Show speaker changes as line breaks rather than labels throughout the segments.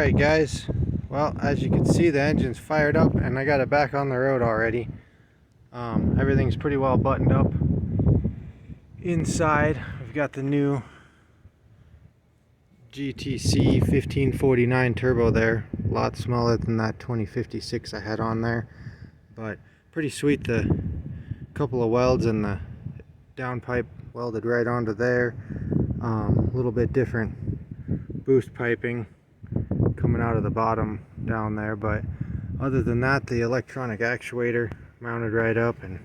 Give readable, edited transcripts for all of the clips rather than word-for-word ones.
Alright guys, well, as you can see, the engine's fired up and I got it back on the road already. Everything's pretty well buttoned up inside. We've got the new GTC 1549 turbo there, a lot smaller than that 2056 I had on there, but pretty sweet. The couple of welds and the downpipe welded right onto there. A little bit different boost piping coming out of the bottom down there, but other than that, the electronic actuator mounted right up and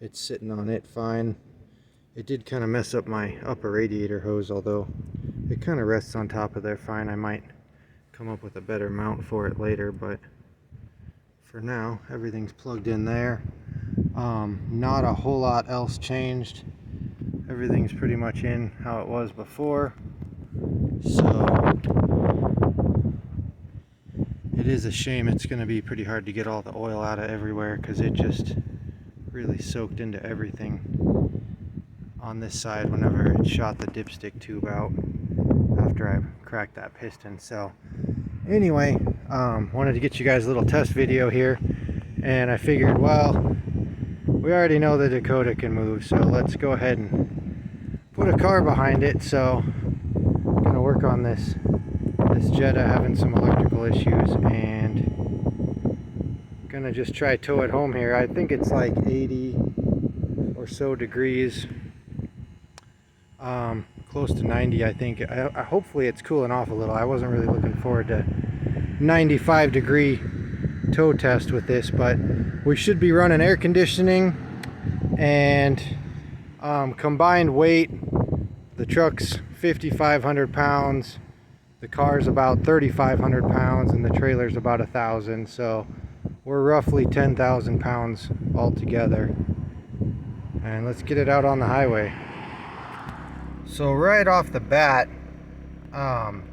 it's sitting on it fine. It did kind of mess up my upper radiator hose, although it kind of rests on top of there fine. I might come up with a better mount for it later, but for now everything's plugged in there. Not a whole lot else changed. Everything's pretty much in how it was before. So it is a shame it's going to be pretty hard to get all the oil out of everywhere, because it just really soaked into everything on this side whenever it shot the dipstick tube out after I cracked that piston. So anyway, wanted to get you guys a little test video here, and I figured, well, we already know the Dakota can move, so let's go ahead and put a car behind it. So I'm gonna work on this Jetta having some electrical issues, and gonna just try tow it home here. I think it's like 80 or so degrees, close to 90 I think. Hopefully it's cooling off a little. I wasn't really looking forward to 95-degree tow test with this, but we should be running air conditioning, and combined weight, the truck's 5,500 pounds, the car's about 3,500 pounds, and the trailer's about 1,000, so we're roughly 10,000 pounds altogether. And let's get it out on the highway. So right off the bat,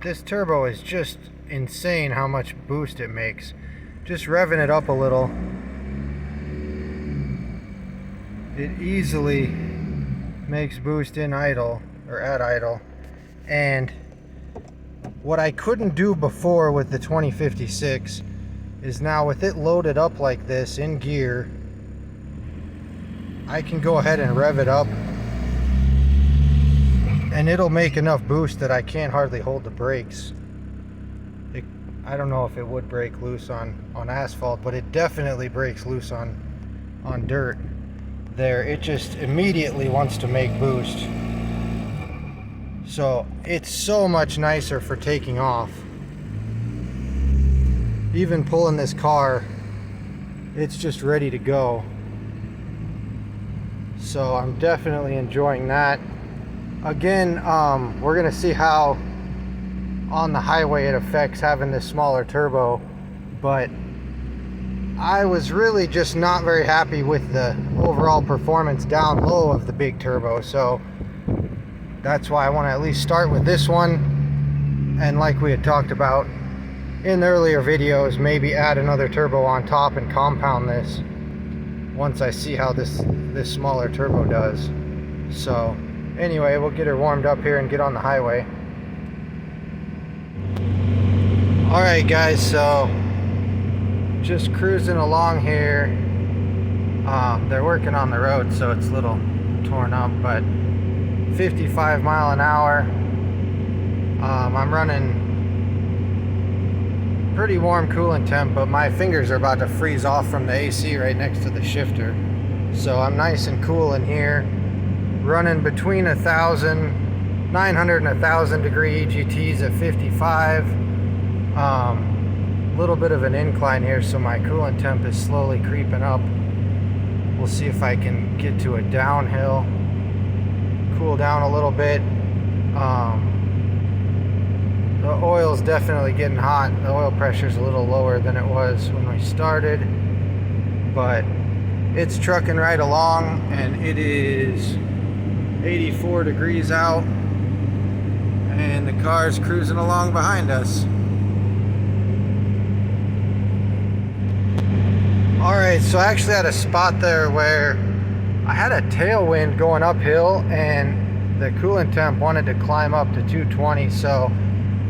this turbo is just insane how much boost it makes. Just revving it up a little, it easily makes boost in idle or at idle. And what I couldn't do before with the 2056 is now with it loaded up like this in gear, I can go ahead and rev it up and it'll make enough boost that I can't hardly hold the brakes. I don't know if it would break loose on asphalt, but it definitely breaks loose on dirt. There, it just immediately wants to make boost. So it's so much nicer for taking off. Even pulling this car, it's just ready to go. So I'm definitely enjoying that. Again, we're gonna see how on the highway it affects having this smaller turbo, but I was really just not very happy with the overall performance down low of the big turbo, so that's why I want to at least start with this one, and like we had talked about in the earlier videos, maybe add another turbo on top and compound this once I see how this smaller turbo does. So anyway, we'll get her warmed up here and get on the highway. Alright guys, so just cruising along here. They're working on the road, so it's a little torn up, but 55 mile an hour. I'm running pretty warm coolant temp, but my fingers are about to freeze off from the AC right next to the shifter. So I'm nice and cool in here, running between 900 and 1,000 degree EGTs at 55. Little bit of an incline here, so my coolant temp is slowly creeping up. We'll see if I can get to a downhill, cool down a little bit. The oil's definitely getting hot. The oil pressure's a little lower than it was when we started, but it's trucking right along, and it is 84 degrees out, and the car's cruising along behind us. Alright, so I actually had a spot there where I had a tailwind going uphill and the coolant temp wanted to climb up to 220, so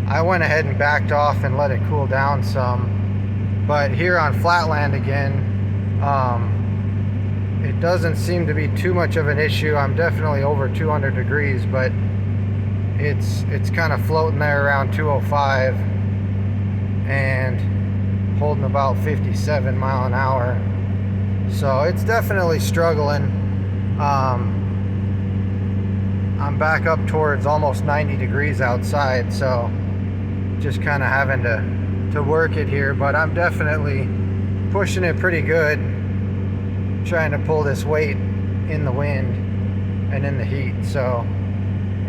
I went ahead and backed off and let it cool down some. But here on flatland again, it doesn't seem to be too much of an issue. I'm definitely over 200 degrees, but it's kind of floating there around 205 and holding about 57 mile an hour. So it's definitely struggling. I'm back up towards almost 90 degrees outside, so just kind of having to work it here, but I'm definitely pushing it pretty good, trying to pull this weight in the wind and in the heat. So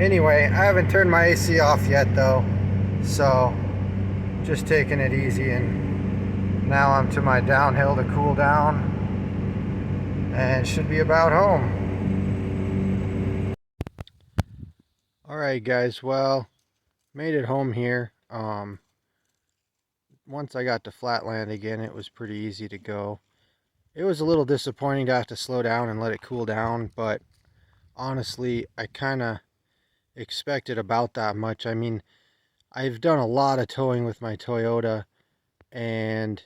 anyway, I haven't turned my AC off yet though, so just taking it easy, and now I'm to my downhill to cool down and should be about home. Alright guys, well, made it home here. Once I got to flatland again, it was pretty easy to go. It was a little disappointing to have to slow down and let it cool down, but honestly, I kind of expected about that much. I mean, I've done a lot of towing with my Toyota, and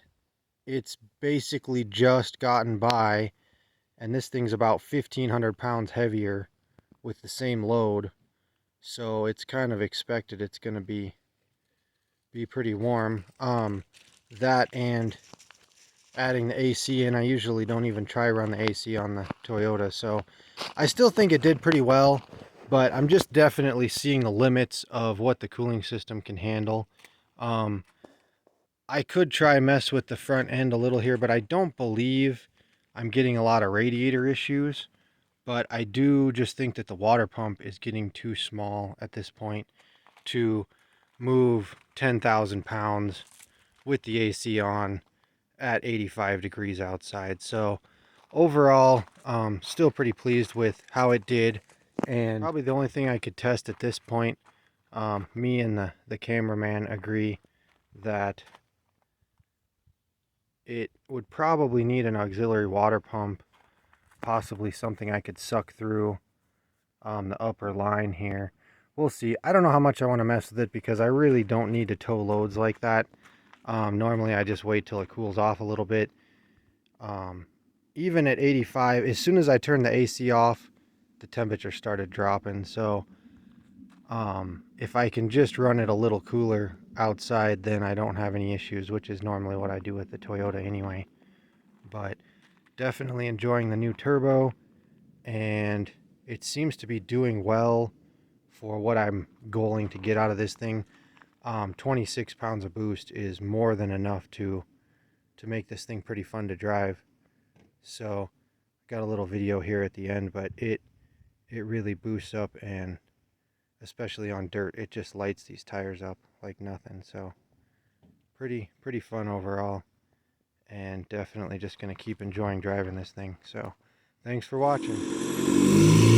it's basically just gotten by, and this thing's about 1,500 pounds heavier with the same load, so it's kind of expected it's going to be pretty warm. That and adding the AC in, I usually don't even try run the AC on the Toyota, so I still think it did pretty well, but I'm just definitely seeing the limits of what the cooling system can handle. I could try mess with the front end a little here, but I don't believe I'm getting a lot of radiator issues, but I do just think that the water pump is getting too small at this point to move 10,000 pounds with the AC on at 85 degrees outside. So overall, still pretty pleased with how it did, and probably the only thing I could test at this point, me and the cameraman agree that it would probably need an auxiliary water pump, possibly something I could suck through the upper line here. We'll see. I don't know how much I want to mess with it because I really don't need to tow loads like that. Normally I just wait till it cools off a little bit. Even at 85, as soon as I turned the AC off, the temperature started dropping. So if I can just run it a little cooler outside, then I don't have any issues, which is normally what I do with the Toyota anyway. But definitely enjoying the new turbo, and it seems to be doing well for what I'm going to get out of this thing. 26 pounds of boost is more than enough to make this thing pretty fun to drive. So got a little video here at the end, but it really boosts up, and especially on dirt, it just lights these tires up like nothing. So pretty fun overall, and definitely just going to keep enjoying driving this thing. So thanks for watching.